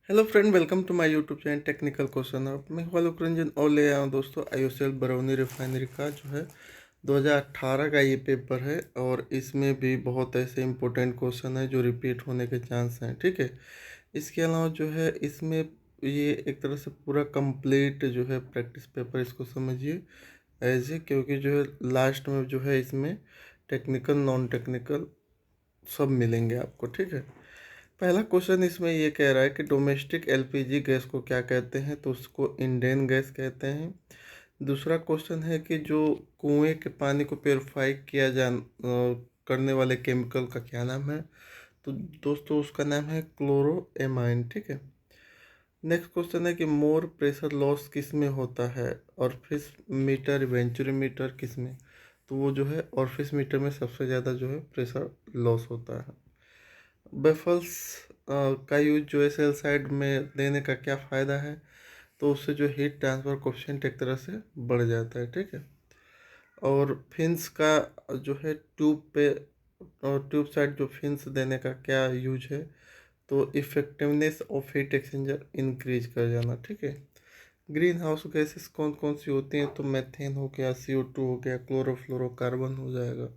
Hello friend, welcome to my YouTube channel technical question. अब मैं वालोक रंजन और ले आया हूँ दोस्तों आईओसीएल बरौनी रिफाइनरी का जो है 2018 का ये पेपर है। और इसमें भी बहुत ऐसे इंपॉर्टेंट क्वेश्चन है जो रिपीट होने के चांस हैं। ठीक है, इसके अलावा जो है इसमें ये एक तरह से पूरा कंप्लीट जो है प्रैक्टिस पेपर इसको समझिए ऐसे, क्योंकि जो है लास्ट में जो है इसमें टेक्निकल नॉन टेक्निकल सब मिलेंगे आपको। ठीक है, पहला क्वेश्चन इसमें ये कह रहा है कि डोमेस्टिक एलपीजी गैस को क्या कहते हैं, तो उसको इंडेन गैस कहते हैं। दूसरा क्वेश्चन है कि जो कुएं के पानी को प्योरीफाई किया करने वाले केमिकल का क्या नाम है, तो दोस्तों उसका नाम है क्लोरोएमाइन। ठीक है, नेक्स्ट क्वेश्चन है कि मोर प्रेशर लॉस किस में होता है, ऑरिफिस मीटर वेंचुरी मीटर किस में, तो वो जो है ऑरिफिस मीटर में सबसे ज़्यादा जो है प्रेशर लॉस होता है। बेफल्स का यूज जो है सेल साइड में देने का क्या फ़ायदा है, तो उससे जो हीट ट्रांसफर कोफिशिएंट एक तरह से बढ़ जाता है। ठीक है, और फिन्स का जो है ट्यूब पे और ट्यूब साइड जो फिन्स देने का क्या यूज है, तो effectiveness of heat exchanger increase कर जाना। ठीक है, ग्रीन हाउस गैसेस कौन कौन सी होती हैं, तो मेथेन हो गया, CO2 हो गया, क्लोरोफ्लोरोकार्बन हो जाएगा।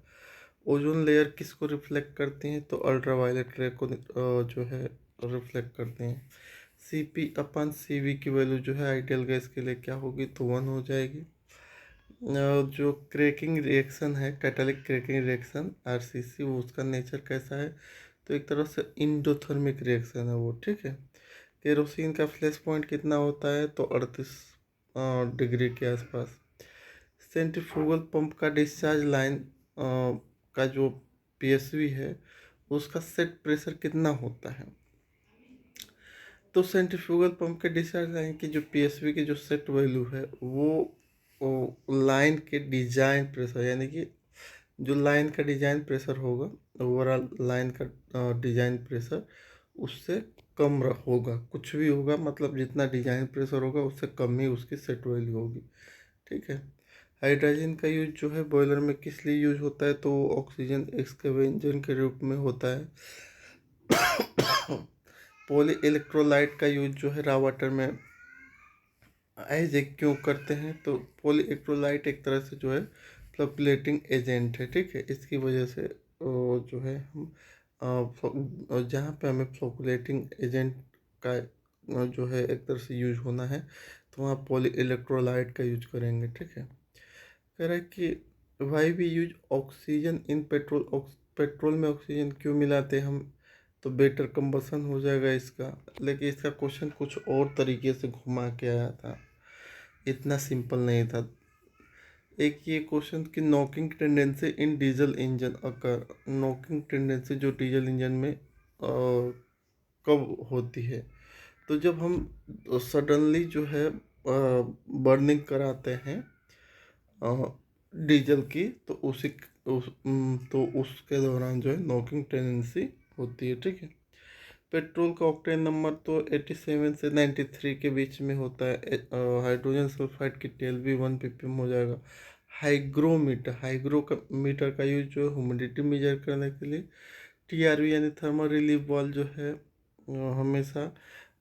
ओजोन लेयर किसको रिफ्लेक्ट करती हैं, तो अल्ट्रावायलेट रे को जो है रिफ्लेक्ट करते हैं। CP/CV की वैल्यू जो है आइडियल गैस के लिए क्या होगी, तो 1 हो जाएगी। जो क्रैकिंग रिएक्शन है, कैटालिक क्रैकिंग रिएक्शन RCC, वो उसका नेचर कैसा है, तो एक तरह से इंडोथर्मिक रिएक्शन है वो। ठीक है, केरोसिन का फ्लैश पॉइंट कितना होता है, तो 38 डिग्री के आसपास। सेंट्रीफ्यूगल पंप का डिस्चार्ज लाइन का जो PSV है उसका सेट प्रेशर कितना होता है, तो सेंट्रीफ्यूगल पंप के डिस्चार्ज लाइन की जो PSV की जो सेट वैल्यू है वो लाइन के डिजाइन प्रेशर, यानी कि जो लाइन का डिजाइन प्रेशर होगा, ओवरऑल लाइन का डिजाइन प्रेशर उससे कम होगा। कुछ भी होगा, मतलब जितना डिजाइन प्रेशर होगा उससे कम ही उसकी सेट वैल्यू होगी। ठीक है, हाइड्रोजन का यूज जो है बॉयलर में किस लिए यूज होता है, तो ऑक्सीजन एक्सकेवेंजन के रूप में होता है। पॉली इलेक्ट्रोलाइट का यूज जो है रॉ वाटर में एज ए क्यों करते हैं, तो पॉली इलेक्ट्रोलाइट एक तरह से जो है फ्लक्चुएटिंग एजेंट है। ठीक है, इसकी वजह से जो है हम जहाँ पे हमें फ्लक्चुएटिंग एजेंट का जो है एक तरह से यूज होना है, तो वहाँ पॉली इलेक्ट्रोलाइट का यूज करेंगे। ठीक है, कह रहा है कि why we use oxygen in petrol, petrol में ऑक्सीजन क्यों मिलाते हैं हम, तो बेटर कंबसन हो जाएगा इसका। लेकिन इसका क्वेश्चन कुछ और तरीके से घुमा के आया था, इतना सिंपल नहीं था। एक ये क्वेश्चन कि knocking tendency in diesel engine occur, knocking tendency जो डीजल इंजन में कब होती है, तो जब हम सडनली जो है बर्निंग कराते हैं डीजल की, तो तो उसके दौरान जो है नॉकिंग टेंडेंसी होती है। ठीक है, पेट्रोल का ऑक्टेन नंबर तो 87 से 93 के बीच में होता है। हाइड्रोजन सल्फाइड की TLB 1 ppm हो जाएगा। हाइग्रोमीटर, हाइग्रो का मीटर का यूज जो है ह्यूमिडिटी मेजर करने के लिए। TRV यानी थर्मल रिलीफ वाल्व जो है हमेशा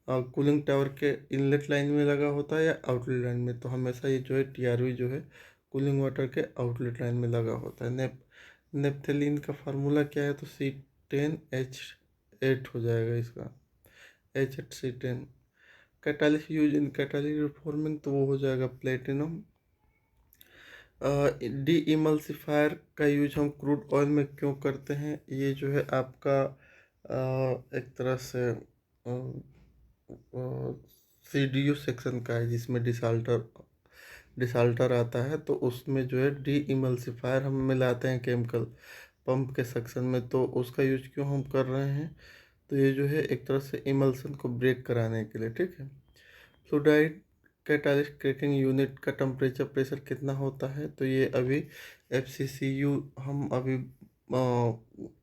कूलिंग टावर के इनलेट लाइन में लगा होता है या आउटलेट लाइन में, तो हमेशा ये जो है TRV जो है कूलिंग वाटर के आउटलेट लाइन में लगा होता है। नेप्थेलीन का फार्मूला क्या है, तो C10H8 हो जाएगा इसका, HC10। Catalyst use in catalyst reforming, तो वो हो जाएगा प्लेटिनम। डी इमल्सिफायर का यूज हम क्रूड ऑयल में क्यों करते हैं, ये जो है आपका एक तरह से CDU सेक्शन का है, जिसमें डिसाल्टर आता है, तो उसमें जो है डी इमल्सिफायर हम मिलाते हैं केमिकल पंप के सेक्शन में, तो उसका यूज क्यों हम कर रहे हैं, तो ये जो है एक तरह से इमल्सन को ब्रेक कराने के लिए। ठीक है, फ्लूइडाइड कैटालिस्ट क्रैकिंग यूनिट का टेम्परेचर प्रेशर कितना होता है, तो ये अभी FCCU हम अभी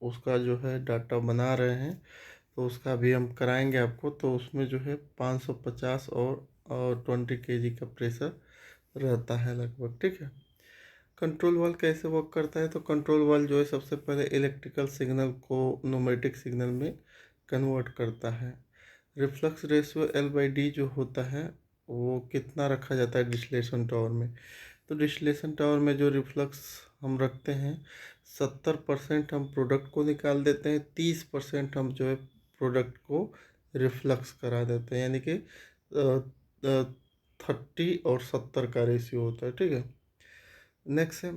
उसका जो है डाटा बना रहे हैं, तो उसका अभी हम कराएंगे आपको। तो उसमें जो है 550 और 20 kg का प्रेशर रहता है लगभग। ठीक है, कंट्रोल वाल्व कैसे वर्क करता है, तो कंट्रोल वाल्व जो है सबसे पहले इलेक्ट्रिकल सिग्नल को न्यूमेटिक सिग्नल में कन्वर्ट करता है। रिफ्लक्स रेशियो L/D जो होता है वो कितना रखा जाता है डिस्टिलेशन टावर में। तो डिस्टिलेशन टावर में जो रिफ्लक्स हम रखते हैं, 70% हम प्रोडक्ट को निकाल देते हैं, 30% हम जो है प्रोडक्ट को रिफ्लक्स करा देते हैं, यानी कि 30 और 70 का रेशियो होता है। ठीक है। नेक्स्ट है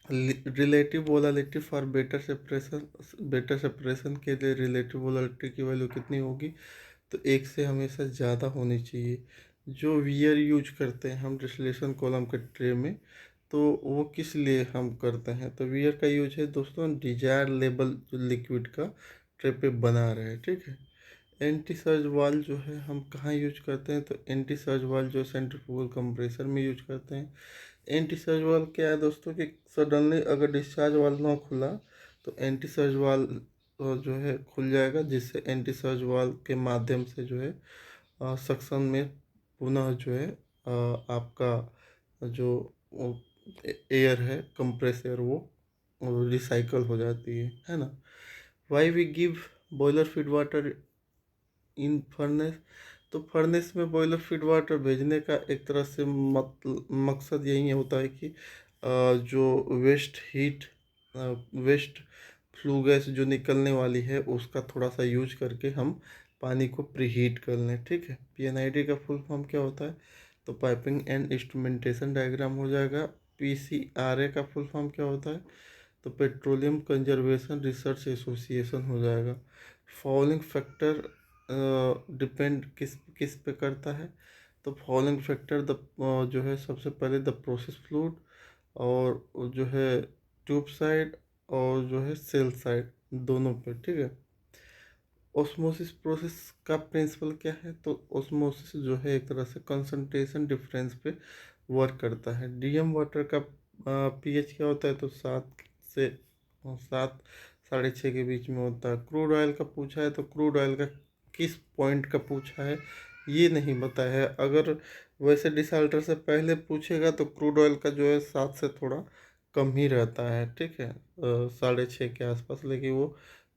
relative volatility for better separation के लिए रिलेटिव वोलेटिलिटी की वैल्यू कितनी होगी, तो 1 से हमेशा ज़्यादा होनी चाहिए। जो वियर यूज करते हैं हम डिस्टिलेशन कॉलम के ट्रे में, तो वो किस लिए हम करते हैं, तो वियर का यूज है दोस्तों डिजायर लेवल जो लिक्विड का ट्रे पे बना रहे हैं। ठीक है। एंटी सर्ज वाल जो है हम कहाँ यूज करते हैं, तो एंटी सर्ज वाल जो सेंट्रीफ्यूगल कंप्रेसर में यूज करते हैं। एंटी सर्ज वाल क्या है दोस्तों कि सडनली अगर डिस्चार्ज वाल ना खुला तो एंटी सर्ज वाल जो है खुल जाएगा, जिससे एंटी सर्ज वाल के माध्यम से जो है सक्शन में पुनः जो है आपका जो एयर है कंप्रेस एयर वो रिसाइकल हो जाती है ना। Why we give boiler feed water in furnace, तो फर्नेस में बॉयलर फीड वाटर भेजने का एक तरह से मकसद यही होता है कि जो वेस्ट फ्लू गैस जो निकलने वाली है उसका थोड़ा सा यूज करके हम पानी को प्रीहीट कर लें। ठीक है। PNID का फुल फॉर्म क्या होता है, तो पाइपिंग एंड इंस्ट्रूमेंटेशन डायग्राम हो जाएगा। PCRA का फुल फॉर्म क्या होता है, तो पेट्रोलियम कंजर्वेशन रिसर्च एसोसिएशन हो जाएगा। फॉलिंग फैक्टर डिपेंड किस किस पे करता है, तो फॉलिंग फैक्टर जो है सबसे पहले द प्रोसेस फ्लूइड और जो है ट्यूब साइड और जो है सेल साइड दोनों पे। ठीक है। ओस्मोसिस प्रोसेस का प्रिंसिपल क्या है, तो ओस्मोसिस जो है एक तरह से कंसंट्रेशन डिफरेंस पे वर्क करता है। DM वाटर का pH क्या होता है, तो 7 साढ़े 6 के बीच में होता है। क्रूड ऑयल का पूछा है, तो क्रूड ऑयल का किस पॉइंट का पूछा है ये नहीं बताया है। अगर वैसे डिसाल्टर से पहले पूछेगा तो क्रूड ऑयल का जो है 7 से थोड़ा कम ही रहता है। ठीक है। 6.5 के आसपास, लेकिन वो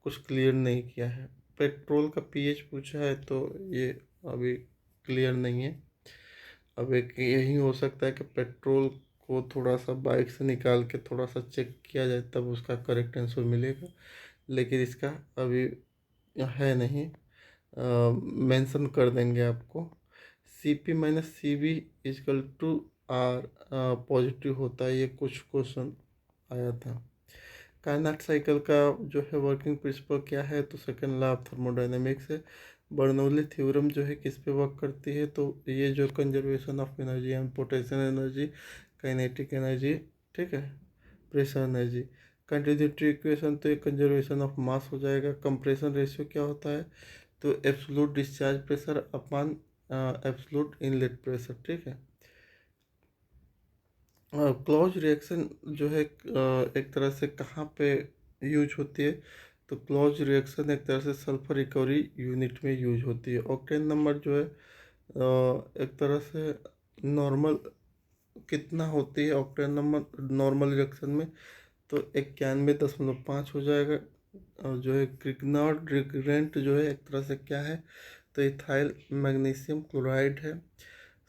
कुछ क्लियर नहीं किया है। पेट्रोल का pH पूछा है, तो ये अभी क्लियर नहीं है। अब एक यही हो सकता है कि पेट्रोल को थोड़ा सा बाइक से निकाल के थोड़ा सा चेक किया जाए तब उसका करेक्ट आंसर मिलेगा, लेकिन इसका अभी है नहीं। मेंशन कर देंगे आपको। CP-CV is equal to R positive होता है, ये कुछ क्वेश्चन आया था। कार्नोट साइकिल का जो है वर्किंग प्रिंसिपल क्या है, तो सेकंड लॉ ऑफ थर्मोडायनेमिक्स है। बर्नौली थ्योरम जो है किस पे वर्क करती है, तो ये जो conservation of energy and potential energy, kinetic energy, ठीक है, प्रेशर एनर्जी। कंटिन्यूटी इक्वेशन, तो ये कंजर्वेशन ऑफ मास हो जाएगा। कंप्रेशन रेशियो क्या होता है, तो absolute discharge pressure upon absolute inlet pressure. ठीक है। क्लॉज रिएक्शन जो है एक तरह से कहाँ पे यूज होती है, तो क्लॉज रिएक्शन एक तरह से सल्फर रिकवरी यूनिट में यूज होती है। ऑक्टेन नंबर जो है एक तरह से नॉर्मल कितना होती है ऑक्टेन नंबर नॉर्मल रिएक्शन में, तो 91.5 हो जाएगा। और जो है क्रिग्नार्ड रिग्रेंट जो है एक तरह से क्या है, तो इथाइल मैग्नीशियम क्लोराइड है।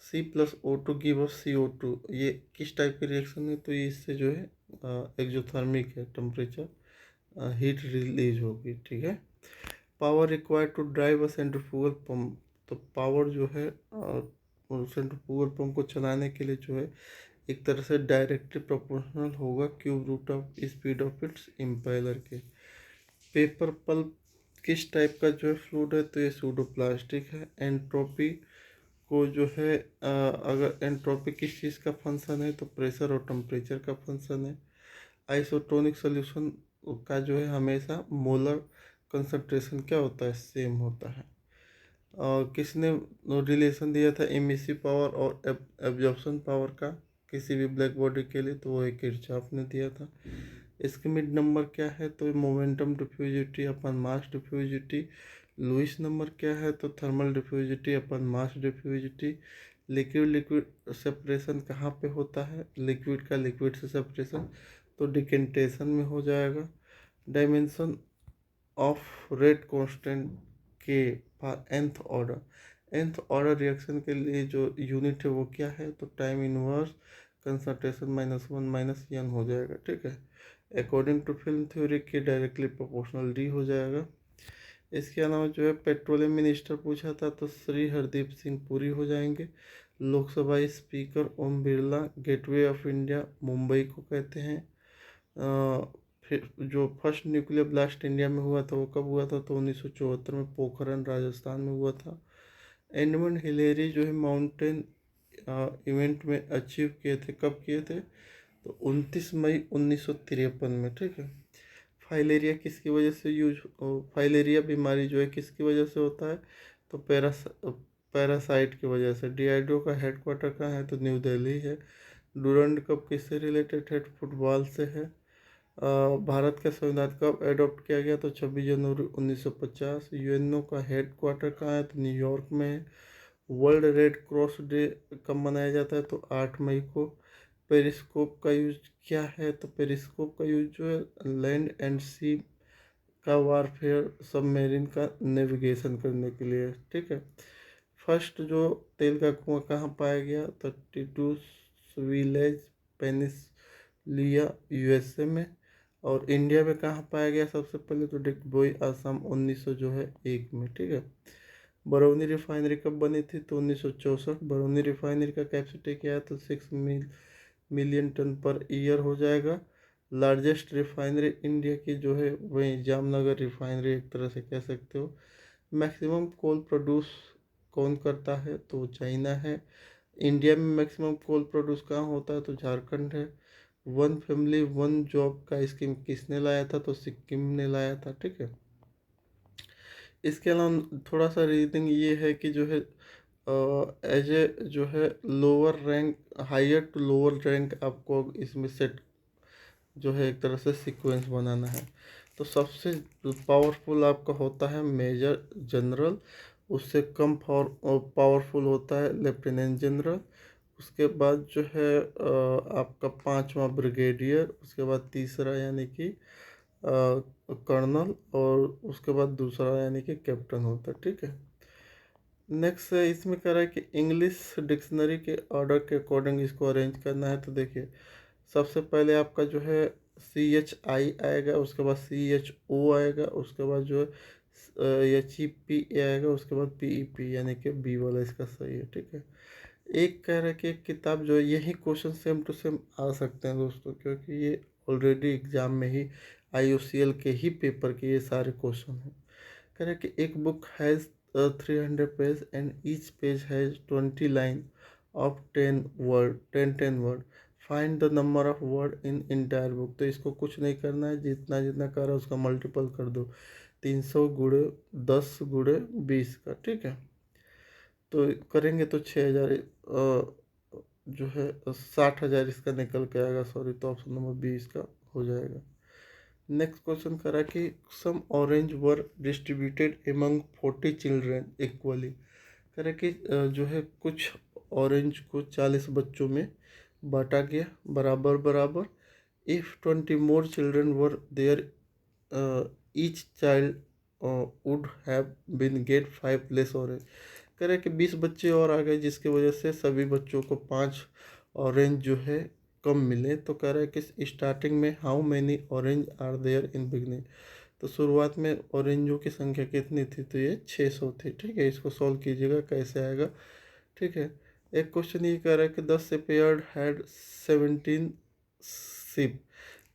C+O2 गिव अस CO2, ये किस टाइप के रिएक्शन है, तो ये इससे जो है एक्जोथर्मिक है, टेम्परेचर हीट रिलीज होगी। ठीक है। Power required to drive a centrifugal pump, तो पावर जो है सेंट्रीफ्यूगल पंप को चलाने के लिए जो है एक तरह से डायरेक्टली प्रोपोर्शनल होगा cube root of speed of its impeller के। पेपर पल्प किस टाइप का जो है फ्लूइड है, तो ये सूडो प्लास्टिक है। एंट्रोपी को जो है अगर एंट्रोपी किस चीज़ का फंक्शन है, तो प्रेशर और टेम्परेचर का फंक्शन है। आइसोटोनिक सॉल्यूशन का जो है हमेशा मोलर कंसंट्रेशन क्या होता है, सेम होता है। और किसने रिलेशन दिया था एमिसिव पावर और एब्जॉर्प्शन पावर का किसी भी ब्लैक बॉडी के लिए, तो वो एक किरचॉफ ने दिया था। स्किमिड नंबर क्या है, तो मोमेंटम डिफ्यूजिटी अपन मास डिफ्यूजिटी। लुइस नंबर क्या है, तो थर्मल डिफ्यूजिटी अपन मास डिफ्यूजिटी। लिक्विड लिक्विड सेपरेशन कहाँ पे होता है, लिक्विड का लिक्विड से सेपरेशन, तो डिकेंटेशन में हो जाएगा। डायमेंशन ऑफ रेट कांस्टेंट के for nth order. nth order reaction के लिए जो यूनिट है वो क्या है, तो टाइम इनवर्स कंसंट्रेशन -1 -n हो जाएगा, ठीक है। अकॉर्डिंग टू फिल्म थ्योरी के डायरेक्टली प्रोपोर्शनल डी हो जाएगा। इसके अलावा जो है पेट्रोलियम मिनिस्टर पूछा था तो श्री हरदीप सिंह पुरी हो जाएंगे। Loksabha speaker Om Birla. Gateway of India Mumbai को कहते हैं। फिर जो फर्स्ट न्यूक्लियर ब्लास्ट इंडिया में हुआ था वो कब हुआ था, तो 1974 में पोखरण राजस्थान में हुआ था। एडमंड हिलेरी जो है माउंटेन इवेंट में अचीव किए थे, कब किए थे, तो 29 मई 1953 में, ठीक है। फाइलेरिया किसकी वजह से फाइलेरिया बीमारी जो है किसकी वजह से होता है, तो पैरासाइट की वजह से। डीआईडीओ का हेडक्वार्टर कहाँ है, तो न्यू दिल्ली है। डूरंड कप किससे रिलेटेड है, फुटबॉल से है। भारत का संविधान कब एडॉप्ट किया गया, तो 26 जनवरी 1950। यूएनओ का हेडक्वार्टर कहाँ है, तो न्यूयॉर्क में है। वर्ल्ड रेड क्रॉस डे कब मनाया जाता है, तो 8 मई को। पेरिस्कोप का यूज क्या है, तो पेरिस्कोप का यूज जो है लैंड एंड सी का वारफेयर सबमरीन का नेविगेशन करने के लिए, ठीक है। फर्स्ट जो तेल का कुआं कहाँ पाया गया, तो टिटूस विलेज पेनिसलिया यूएसए में। और इंडिया में कहाँ पाया गया सबसे पहले, तो डिगबोई असम 1900 जो है 1 में, ठीक है। बरौनी रिफाइनरी कब बनी थी, तो 1964। बरौनी रिफाइनरी का कैपेसिटी क्या है, तो 6 मिलियन टन पर ईयर हो जाएगा। लार्जेस्ट रिफाइनरी इंडिया की जो है वही जामनगर रिफाइनरी एक तरह से कह सकते हो। मैक्सिमम कोल प्रोड्यूस कौन करता है, तो चाइना है। इंडिया में मैक्सिमम कोल प्रोड्यूस कहाँ होता है, तो झारखंड है। वन फैमिली वन जॉब का स्कीम किसने लाया था, तो सिक्किम ने लाया था, ठीक है। इसके अलावा थोड़ा सा रीजनिंग ये है कि जो है एज ए जो है lower rank higher to lower rank आपको इसमें सेट जो है एक तरह से सीक्वेंस बनाना है। तो सबसे पावरफुल आपका होता है मेजर जनरल, उससे कम पावरफुल होता है लेफ्टिनेंट जनरल। उसके बाद जो है आपका पांचवा ब्रिगेडियर, उसके बाद तीसरा यानी कि कर्नल, और उसके बाद दूसरा यानी कि कैप्टन होता है, ठीक है। नेक्स्ट इसमें कह रहा है कि इंग्लिश डिक्शनरी के ऑर्डर के अकॉर्डिंग इसको अरेंज करना है। तो देखिए सबसे पहले आपका जो है CHI आएगा, उसके बाद CHO आएगा, उसके बाद जो है HEPA आएगा, उसके बाद PEP यानी कि बी वाला इसका सही है, ठीक है। एक कह रहा है कि एक किताब जो है यही क्वेश्चन सेम टू सेम आ सकते हैं दोस्तों, क्योंकि ये ऑलरेडी एग्जाम में ही IOCL के ही पेपर के ये सारे क्वेश्चन हैं। कह रहे कि एक book has 300 page and each page has 20 line of 10 word. Find the number of word in entire book. तो इसको कुछ नहीं करना है, जितना जितना कर रहा है उसका मल्टीपल कर दो, 300 गुणे 10 गुणे 20 का, ठीक है। तो करेंगे तो 6000 जो है 60,000 इसका निकल के आएगा, सॉरी। तो ऑप्शन नंबर 20 का हो जाएगा। नेक्स्ट क्वेश्चन करा कि some orange were distributed among 40 children equally. कह कि जो है कुछ ऑरेंज को 40 बच्चों में बांटा गया बराबर बराबर। If 20 more children were there each child would have been get 5 less orange. कह रहे कि 20 बच्चे और आ गए जिसकी वजह से सभी बच्चों को 5 ऑरेंज जो है कम मिले। तो कह रहा है कि स्टार्टिंग में how many orange are there in beginning. तो शुरुआत में ऑरेंजों की संख्या कितनी थी, तो ये 600 थी, ठीक है। इसको सॉल्व कीजिएगा कैसे आएगा, ठीक है। एक क्वेश्चन ये कह रहा है कि 10 शेपर्ड हैड 17 शिप।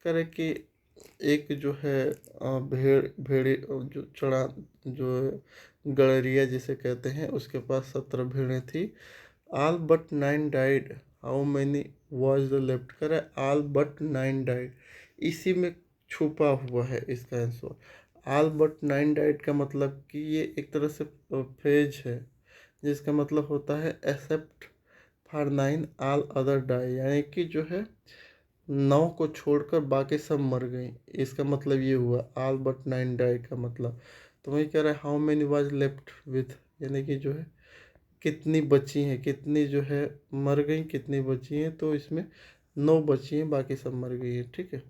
कह रहे कि एक जो है भेड़ी जो चढ़ा जो गड़रिया जिसे कहते हैं उसके पास 17 भेड़ें थी। All but 9 died, how many was the left. करे ऑल बट 9 डाइड, इसी में छुपा हुआ है इसका आंसर। ऑल बट 9 डाइड का मतलब कि ये एक तरह से फ्रेज है जिसका मतलब होता है except for 9 all other die, यानी कि जो है 9 को छोड़कर बाकी सब मर गई। इसका मतलब ये हुआ ऑल बट 9 डाई का मतलब। तो वही कह रहा है how many was left with, यानी कि जो है कितनी बची हैं, कितनी जो है मर गई, कितनी बची हैं। तो इसमें 9 बची हैं, बाकी सब मर गई हैं, ठीक है।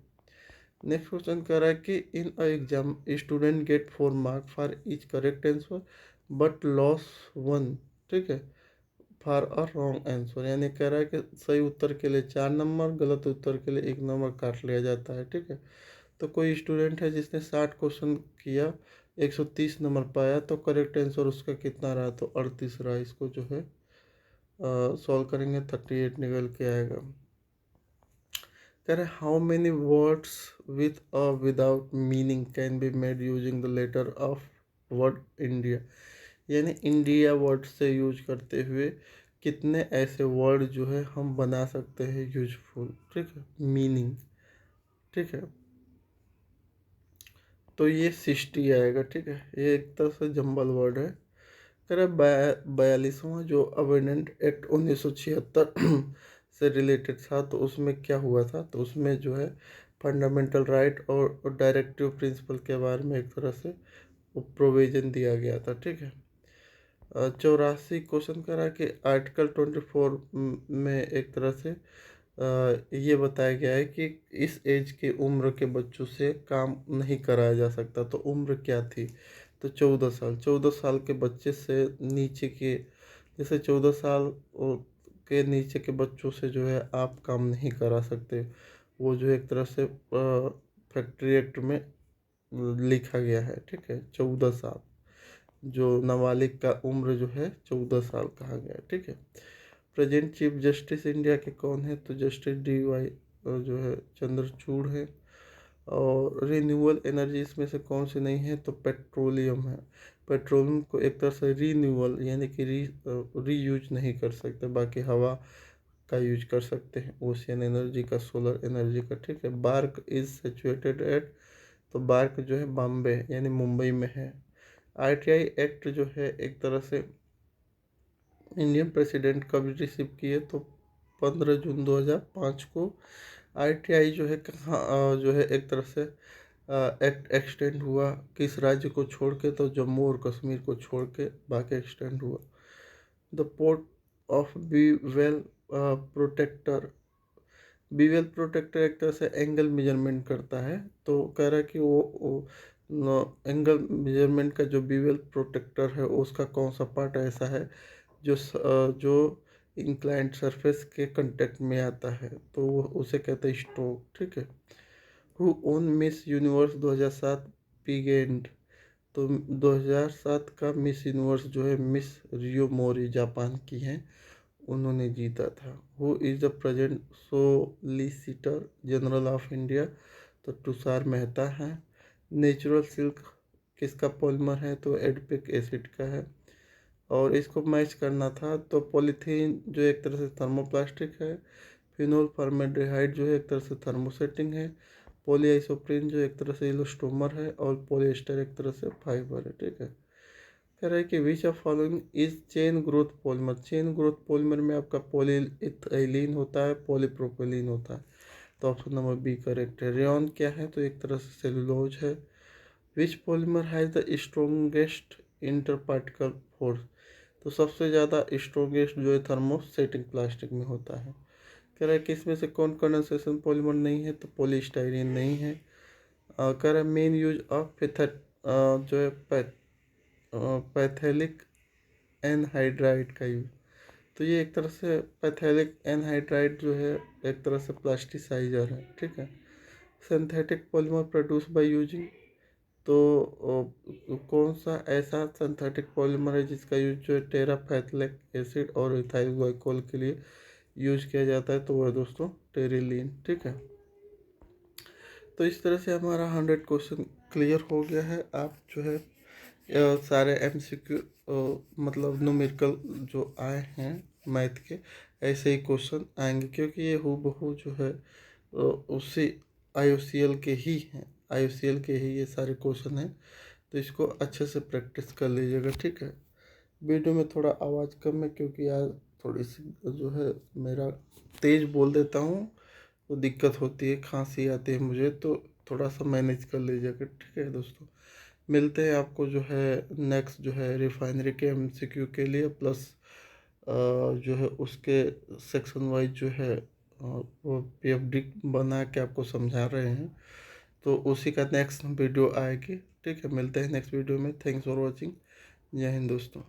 नेक्स्ट क्वेश्चन कह रहा है कि in a exam student get 4 mark for each correct answer but loss 1, ठीक है, फॉर अ रॉन्ग आंसर। यानी कह रहा है कि सही उत्तर के लिए 4 नंबर, गलत उत्तर के लिए 1 नंबर काट लिया जाता है, ठीक है। तो कोई स्टूडेंट है जिसने 60 क्वेश्चन किया, 130 नंबर पाया, तो करेक्ट आंसर उसका कितना रहा, तो 38 रहा। इसको जो है सॉल्व करेंगे 38 निकल के आएगा। कह रहे how many words with a without meaning can be made using the letter of word India. यानी इंडिया वर्ड से यूज करते हुए कितने ऐसे वर्ड जो है हम बना सकते हैं यूजफुल, ठीक है, मीनिंग, ठीक है। तो ये 60 आएगा, ठीक है। ये एक तरह से जंबल वर्ड है। कह रहा 42वां जो अमेंडमेंट एक्ट 1976 से रिलेटेड था, तो उसमें क्या हुआ था, तो उसमें जो है फंडामेंटल राइट और डायरेक्टिव प्रिंसिपल के बारे में एक तरह से प्रोविजन दिया गया था, ठीक है। 84 क्वेश्चन करा कि आर्टिकल 24 में एक तरह से ये बताया गया है कि इस एज के उम्र के बच्चों से काम नहीं कराया जा सकता। तो उम्र क्या थी, तो 14 साल। 14 साल के बच्चे से नीचे के, जैसे 14 साल के नीचे के बच्चों से जो है आप काम नहीं करा सकते। वो जो एक तरह से फैक्ट्री एक्ट में लिखा गया है, ठीक है। 14 साल जो नाबालिग का उम्र जो है 14 साल कहा गया है, ठीक है। प्रेजेंट चीफ जस्टिस इंडिया के कौन है, तो जस्टिस DY जो है चंद्रचूड़ है। और रिन्यूएबल एनर्जी इसमें से कौन सी नहीं है, तो पेट्रोलियम है। पेट्रोलियम को एक तरह से रिन्यूएबल यानी कि रीयूज नहीं कर सकते, बाकी हवा का यूज कर सकते हैं, ओशियन एनर्जी का, सोलर एनर्जी का, ठीक है। बार्क इज सिचुएटेड एट, तो बार्क जो है बॉम्बे यानी मुंबई में है। RTI एक्ट जो है एक तरह से इंडियन प्रेसिडेंट कब रिसीव किए, तो 15 जून 2005 को। RTI जो है कहाँ जो है एक तरह से एक्ट एक्सटेंड हुआ, किस राज्य को छोड़ के, तो जम्मू और कश्मीर को छोड़ के बाकी एक्सटेंड हुआ। The port of bevel protractor, bevel protractor एक तरह से एंगल मेजरमेंट करता है। तो कह रहा है कि वो एंगल मेजरमेंट का जो बीवेल प्रोटेक्टर है उसका कौन सा पार्ट ऐसा है जो इंक्लाइंट सरफेस के कांटेक्ट में आता है, तो वो उसे कहते हैं स्ट्रोक, ठीक है। हु ओन मिस यूनिवर्स 2007 पीगेंड, तो 2007 का मिस यूनिवर्स जो है मिस रियो मोरी जापान की हैं, उन्होंने जीता था। Who is the present solicitor general of India, तो तुषार मेहता है। नेचुरल सिल्क किसका पॉलीमर है, तो एडपिक एसिड का है। और इसको मैच करना था, तो पॉलीथीन जो एक तरह से थर्मोप्लास्टिक है, फिनोल फॉर्मेल्डिहाइड जो है एक तरह से थर्मोसेटिंग है, पॉलीआइसोप्रीन जो एक तरह से इलास्टोमर है, और पॉलिएस्टर एक तरह से फाइबर है, ठीक है। कह रहा है कि which of following is chain growth polymer. Chain growth polymer में आपका पॉलीइथाइलिन होता है, पॉलीप्रोपिलीन होता है, तो ऑप्शन नंबर बी करेक्ट है। रेयन क्या है, तो एक तरह से सेलुलोज है। Which polymer has the strongest interparticle force, तो सबसे ज़्यादा स्ट्रोंगेस्ट जो है थर्मोसेटिंग प्लास्टिक में होता है। कह रहा है कि इसमें से कौन कंडेंसेशन पॉलीमर नहीं है, तो पॉलीस्टाइरीन नहीं है। कह रहा है मेन यूज ऑफ जो है पैथेलिक एनहाइड्राइड का यूज, तो ये एक तरह से पैथेलिक एनहाइड्राइड जो है एक तरह से प्लास्टिसाइजर है, ठीक है। Synthetic polymer produce by using, तो कौन सा ऐसा सिंथेटिक पॉलीमर है जिसका यूज जो है टेराफैथलिक एसिड और इथाइल ग्लाइकोल के लिए यूज किया जाता है, तो वह दोस्तों टेरिलीन, ठीक है। तो इस तरह से हमारा 100 क्वेश्चन क्लियर हो गया है। आप जो है सारे MCQ मतलब न्यूमेरिकल जो आए हैं मैथ के, ऐसे ही क्वेश्चन आएंगे, क्योंकि ये हूबहू जो है उसी IOCL के ही हैं, IOCL के ही ये सारे क्वेश्चन हैं। तो इसको अच्छे से प्रैक्टिस कर लीजिएगा, ठीक है। वीडियो में थोड़ा आवाज़ कम है क्योंकि यार थोड़ी सी जो है मेरा तेज़ बोल देता हूँ तो दिक्कत होती है, खांसी आती है मुझे, तो थोड़ा सा मैनेज कर लीजिएगा, ठीक है दोस्तों। मिलते हैं आपको जो है नेक्स्ट जो है रिफाइनरी के MCQ के लिए, प्लस जो है उसके सेक्शन वाइज जो है वो PFD बना के आपको समझा रहे हैं। तो उसी का नेक्स्ट वीडियो आएगी। ठीक है, मिलते हैं नेक्स्ट वीडियो में। Thanks for watching. जय हिंद दोस्तों।